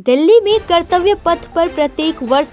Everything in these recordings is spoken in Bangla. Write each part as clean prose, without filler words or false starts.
दिल्ली में कर्तव्य पथ पर प्रत्येक वर्ष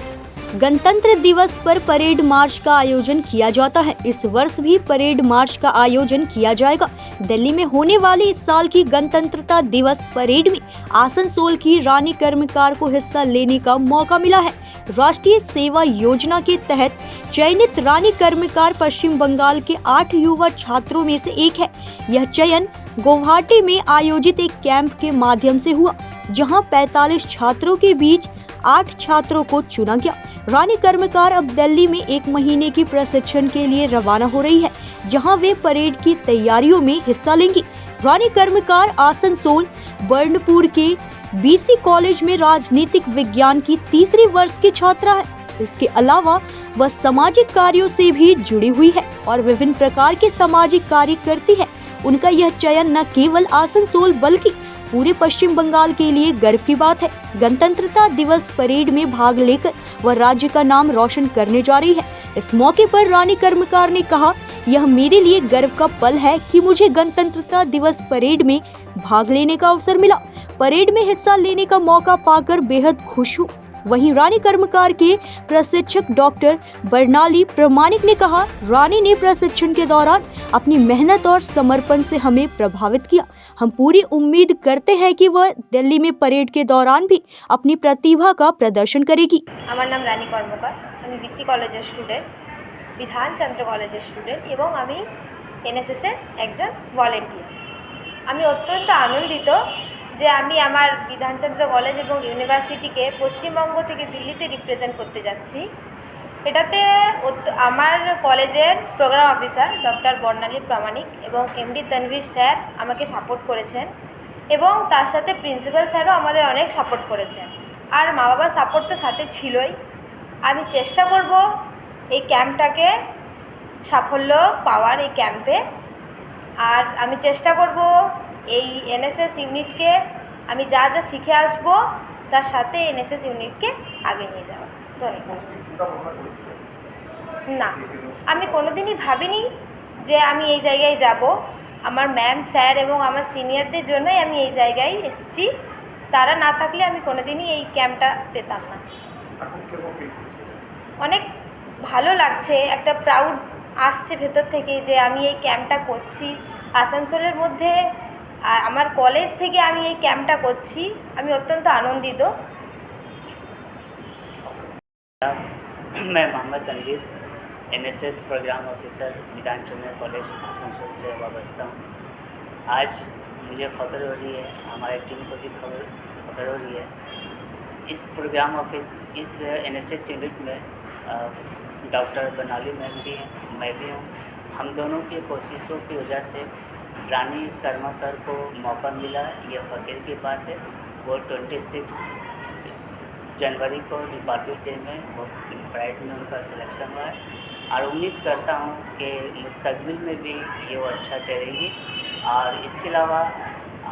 गणतंत्र दिवस पर परेड मार्च का आयोजन किया जाता है। इस वर्ष भी परेड मार्च का आयोजन किया जाएगा। दिल्ली में होने वाली इस साल की गणतंत्रता दिवस परेड में आसनसोल की रानी कर्मकार को हिस्सा लेने का मौका मिला है। राष्ट्रीय सेवा योजना के तहत चयनित रानी कर्मकार पश्चिम बंगाल के 8 युवा छात्रों में से एक है। यह चयन गुवाहाटी में आयोजित एक कैंप के माध्यम से हुआ, जहां 45 छात्रों के बीच 8 छात्रों को चुना गया। रानी कर्मकार अब दिल्ली में 1 महीने की प्रशिक्षण के लिए रवाना हो रही है, जहां वे परेड की तैयारियों में हिस्सा लेंगी। रानी कर्मकार आसनसोल बर्नपुर के बीसी कॉलेज में राजनीतिक विज्ञान की 3री वर्ष की छात्रा है। इसके अलावा वह सामाजिक कार्यों से भी जुड़ी हुई है और विभिन्न प्रकार के सामाजिक कार्य करती है। उनका यह चयन न केवल आसनसोल बल्कि पूरे पश्चिम बंगाल के लिए गर्व की बात है। गणतंत्रता दिवस परेड में भाग लेकर वह राज्य का नाम रोशन करने जा रही है। इस मौके पर रानी कर्मकार ने कहा, यह मेरे लिए गर्व का पल है कि मुझे गणतंत्रता दिवस परेड में भाग लेने का अवसर मिला। परेड में हिस्सा लेने का मौका पाकर बेहद खुश हूँ। वहीं रानी कर्मकार के प्रशिक्षक डॉक्टर बर्नाली प्रामाणिक ने कहा, रानी ने प्रशिक्षण के दौरान अपनी मेहनत और समर्पण से हमें प्रभावित किया। हम पूरी उम्मीद करते हैं कि वह दिल्ली में परेड के दौरान भी अपनी प्रतिभा का प्रदर्शन करेगी। আমার নাম রানী কর্মকার, আমি বিসি কলেজের স্টুডেন্ট, বিধানচন্দ্র কলেজের স্টুডেন্ট এবং আমি এনএসএস এর একজন ভলেন্টিয়ার। আমি অত্যন্ত আনন্দিত যে আমি আমার বিধানচন্দ্র কলেজ এবং ইউনিভার্সিটিকে পশ্চিমবঙ্গ থেকে দিল্লিতে রিপ্রেজেন্ট করতে যাচ্ছি। এটাতে আমার কলেজের প্রোগ্রাম অফিসার ডক্টর বর্ণালী প্রামাণিক এবং এমডি তনবীর স্যার আমাকে সাপোর্ট করেছেন এবং তার সাথে প্রিন্সিপাল স্যারও আমাদের অনেক সাপোর্ট করেছেন। আর মা বাবার সাপোর্ট তো সাথে ছিলই। আমি চেষ্টা করব এই ক্যাম্পটাকে সাফল্য পাওয়ার, এই ক্যাম্পে। আর আমি চেষ্টা করব এই এনএসএস ইউনিটকে আমি যা যা শিখে আসব তার সাথে এনএসএস ইউনিটকে আগে নিয়ে যাওয়া। ধন্যবাদ। না, আমি কোনোদিনই ভাবিনি যে আমি এই জায়গায় যাব। আমার ম্যাম, স্যার এবং আমার সিনিয়রদের জন্যই আমি এই জায়গায় এসেছি। তারা না থাকলে আমি কোনোদিনই এই ক্যাম্পটা পেতাম না। অনেক ভালো লাগছে, একটা প্রাউড আসছে ভেতর থেকে যে আমি এই ক্যাম্পটা করছি। আসানসোলের মধ্যে আমার কলেজ থেকে আমি এই ক্যাম্পটা করছি, আমি অত্যন্ত আনন্দিত। मैं Mohammad Tanveer NSS programme officer Bidhan Chandra college Asansol से वाबस्ता हूँ। आज मुझे फ़ख्र हो रही है, हमारे टीम को भी फ़ख्र हो रही है। इस प्रोग्राम ऑफिस इस एनएसएस यूनिट में डॉक्टर बनाली मैम भी हैं, मैं भी हूँ। हम दोनों की कोशिशों की वजह से रानी कर्मकार को मौका मिला, ये फ़ख्र की बात है। वो 26 जनवरी को रिपब्लिक डे में वो परेड में उनका सिलेक्शन हुआ है और उम्मीद करता हूँ कि मुस्तकबिल में भी ये वो अच्छा करेगी। और इसके अलावा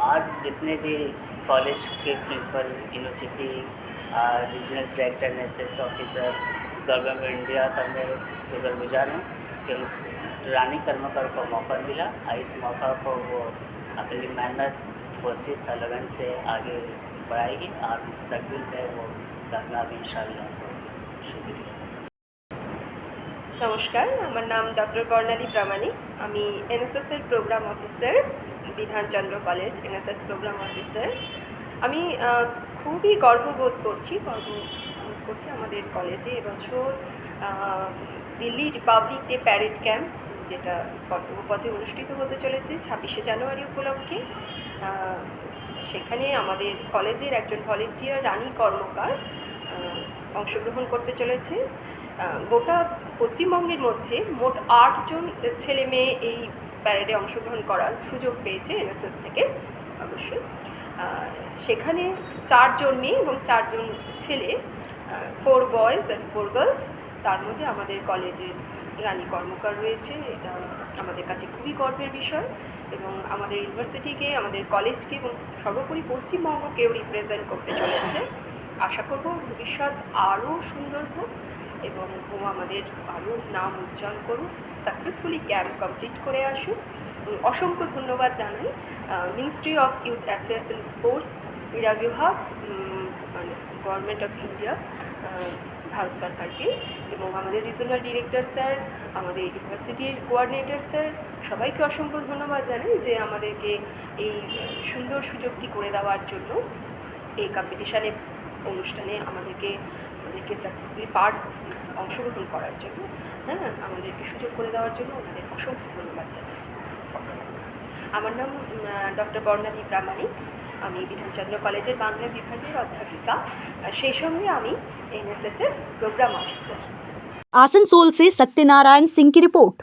आज जितने भी कॉलेज के principal, university, regional director, NSS officer, government of India का मैं शुक्रगुजार हूँ कि रानी कर्मकार को मौका मिला और इस मौका को वो अपनी मेहनत, कोशिश और लगन से आगे बढ़ाएगी और मुस्तकबिल में वो कामयाब इंशाल्लाह। शुक्रिया। নমস্কার, আমার নাম ডক্টর বর্ণালী প্রামাণিক। আমি এনএসএস এর programme officer, Bidhan Chandra college NSS programme officer. আমি খুবই গর্ববোধ করছি আমাদের কলেজে এবছর Delhi republic day parade camp, যেটা কর্তব্যপথে অনুষ্ঠিত হতে চলেছে 26শে জানুয়ারি উপলক্ষে। সেখানে আমাদের কলেজের একজন ভলেন্টিয়ার রানী কর্মকার অংশগ্রহণ করতে চলেছে। গোটা পশ্চিমবঙ্গের মধ্যে মোট 8 জন ছেলে মেয়ে এই প্যারেডে অংশগ্রহণ করার সুযোগ পেয়েছে এনএসএস থেকে। অবশ্যই সেখানে 4 জন মেয়ে এবং 4 জন ছেলে, 4 বয়েজ অ্যান্ড 4 গার্লস। তার মধ্যে আমাদের কলেজের রানী কর্মকার রয়েছে। এটা আমাদের কাছে খুবই গর্বের বিষয় এবং আমাদের ইউনিভার্সিটিকে, আমাদের কলেজকে এবং সর্বোপরি পশ্চিমবঙ্গকেও রিপ্রেজেন্ট করতে চলেছে। আশা করব ভবিষ্যৎ আরও সুন্দর হোক এবং ও আমাদের আরও নাম উজ্জ্বল করুক, সাকসেসফুলি ক্যাম্প কমপ্লিট করে আসুক। অসংখ্য ধন্যবাদ জানাই ministry of youth affairs and sports ক্রীড়া বিভাগ, মানে গভর্নমেন্ট অফ ইন্ডিয়া, ভারত সরকারকে, এবং আমাদের রিজনাল ডিরেক্টর স্যার, আমাদের ইউনিভার্সিটির কোঅর্ডিনেটর স্যার, সবাইকে অসংখ্য ধন্যবাদ জানাই যে আমাদেরকে এই সুন্দর সুযোগটি করে দেওয়ার জন্য, এই কম্পিটিশানে অনুষ্ঠানে আমাদেরকে সাকসেসফুলি অংশগ্রহণ করার জন্য, হ্যাঁ, আমাদেরকে সুযোগ করে দেওয়ার জন্য ওনাদের অসংখ্য ধন্যবাদ জানাই। আমার নাম ডক্টর বর্ণালী প্রামাণিক। আমি বিধানচন্দ্র কলেজের বাংলা বিভাগের অধ্যাপিকা, সেই সঙ্গে আমি এনএসএসের প্রোগ্রাম অফিসার। आसनसोल से सत्यनारायण सिंह की रिपोर्ट।